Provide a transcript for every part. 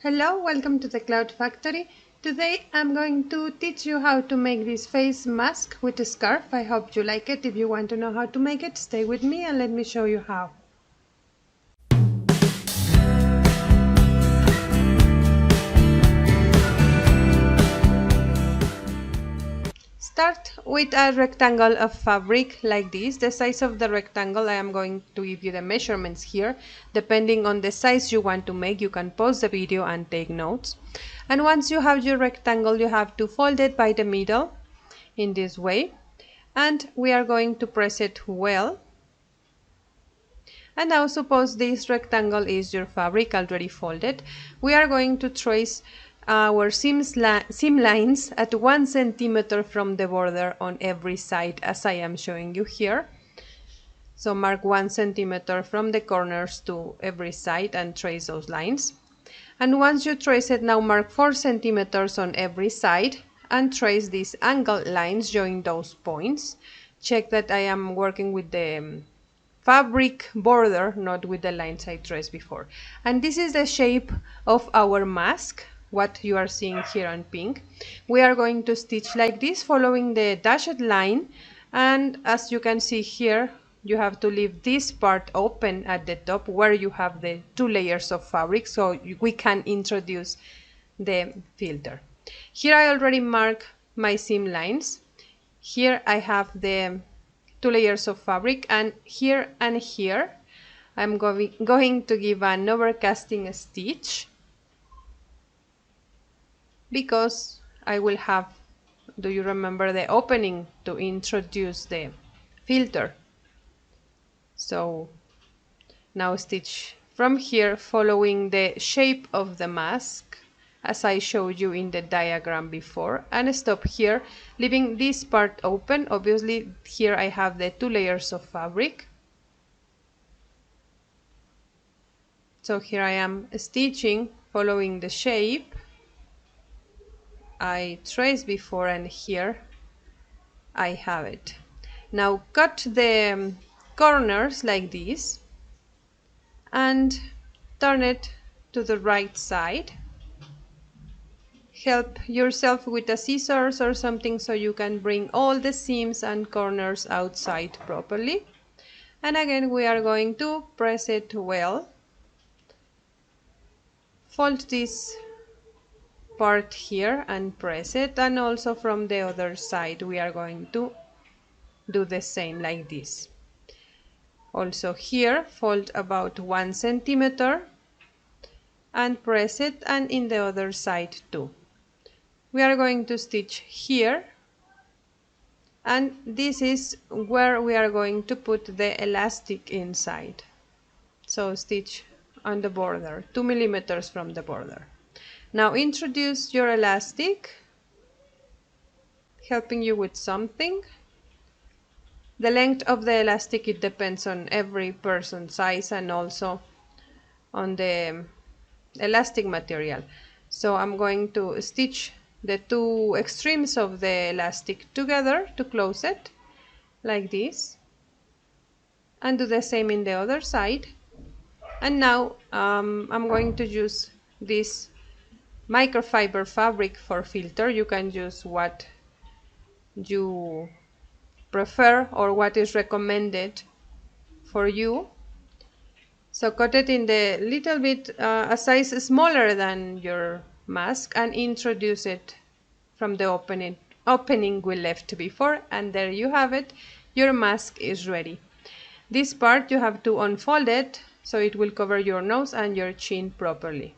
Hello, welcome to the Cloud Factory. Today I'm going to teach you how to make this face mask with a scarf. I hope you like it. If you want to know how to make it, stay with me and let me show you how. Start with a rectangle of fabric like this. The size of the rectangle, I am going to give you the measurements here. Depending on the size you want to make, you can pause the video and take notes. And once you have your rectangle, you have to fold it by the middle in this way. And we are going to press it well. And now suppose this rectangle is your fabric already folded. We are going to trace our seam lines at 1 centimeter from the border on every side, as I am showing you here. So mark 1 centimeter from the corners to every side and trace those lines. And once you trace it, now mark 4 centimeters on every side and trace these angle lines, join those points. Check that I am working with the fabric border, not with the lines I traced before. And this is the shape of our mask, what you are seeing here on pink. We are going to stitch like this, following the dashed line, and as you can see here, you have to leave this part open at the top where you have the 2 layers of fabric, so we can introduce the filter. Here I already mark my seam lines. Here I have the 2 layers of fabric, and here I'm going to give an overcasting stitch, because I will have, do you remember, the opening to introduce the filter. So now stitch from here following the shape of the mask as I showed you in the diagram before, and stop here, leaving this part open. Obviously here I have the 2 layers of fabric. So here I am stitching following the shape I traced before, and here I have it. Now cut the corners like this and turn it to the right side. Help yourself with a scissors or something so you can bring all the seams and corners outside properly. And again we are going to press it well. Fold this part here and press it, and also from the other side we are going to do the same like this. Also here fold about 1 centimeter and press it, and in the other side too. We are going to stitch here, and this is where we are going to put the elastic inside. So stitch on the border, 2 millimeters from the border. Now introduce your elastic, helping you with something. The length of the elastic, it depends on every person's size and also on the elastic material. So I'm going to stitch the 2 extremes of the elastic together to close it like this, and do the same in the other side. And now I'm going to use this microfiber fabric for filter. You can use what you prefer or what is recommended for you. So cut it in the little bit a size smaller than your mask and introduce it from the opening we left before, and there you have it. Your mask is ready. This part you have to unfold it so it will cover your nose and your chin properly.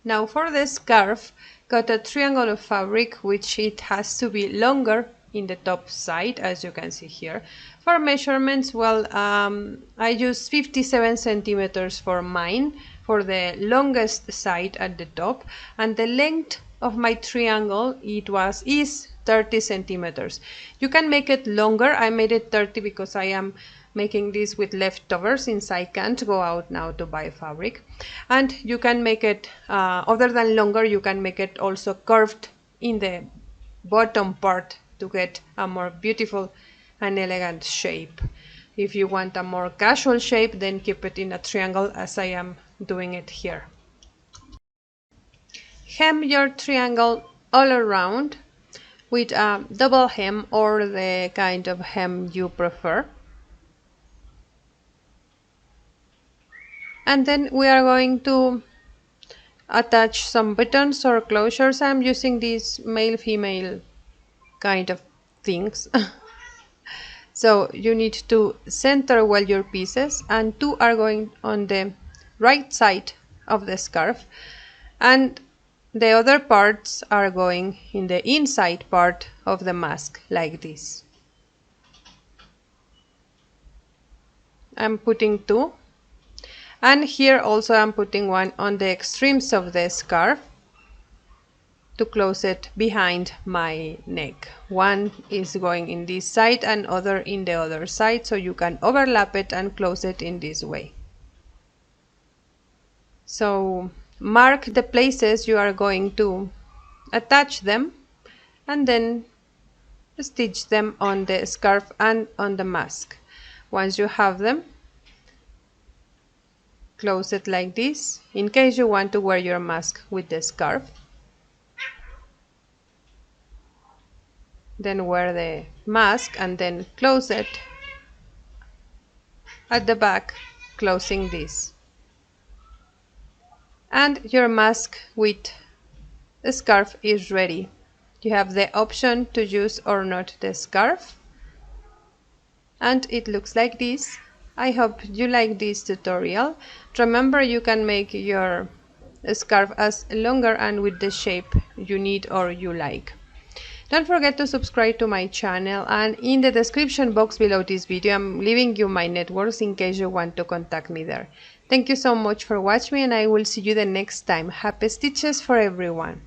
Now for the scarf, cut a triangle of fabric, which it has to be longer in the top side, as you can see here. For measurements, well, I use 57 centimeters for mine, for the longest side at the top, and the length of my triangle is 30 centimeters. You can make it longer. I made it 30 because I am making this with leftovers, since I can't go out now to buy fabric. And you can make it other than longer, you can make it also curved in the bottom part to get a more beautiful and elegant shape. If you want a more casual shape, then keep it in a triangle as I am doing it here. Hem your triangle all around with a double hem or the kind of hem you prefer. And then we are going to attach some buttons or closures. I'm using these male-female kind of things. So you need to center well your pieces, and two are going on the right side of the scarf, and the other parts are going in the inside part of the mask, like this. I'm putting two, and here also I'm putting one on the extremes of the scarf to close it behind my neck. One is going in this side and other in the other side, so you can overlap it and close it in this way. So mark the places you are going to attach them, and then stitch them on the scarf and on the mask. Once you have them, close it like this, in case you want to wear your mask with the scarf. Then wear the mask and then close it at the back, closing this. And your mask with a scarf is ready. You have the option to use or not the scarf. And it looks like this. I hope you like this tutorial. Remember, you can make your scarf as longer and with the shape you need or you like. Don't forget to subscribe to my channel, and in the description box below this video I'm leaving you my networks in case you want to contact me there. Thank you so much for watching, and I will see you the next time. Happy stitches for everyone!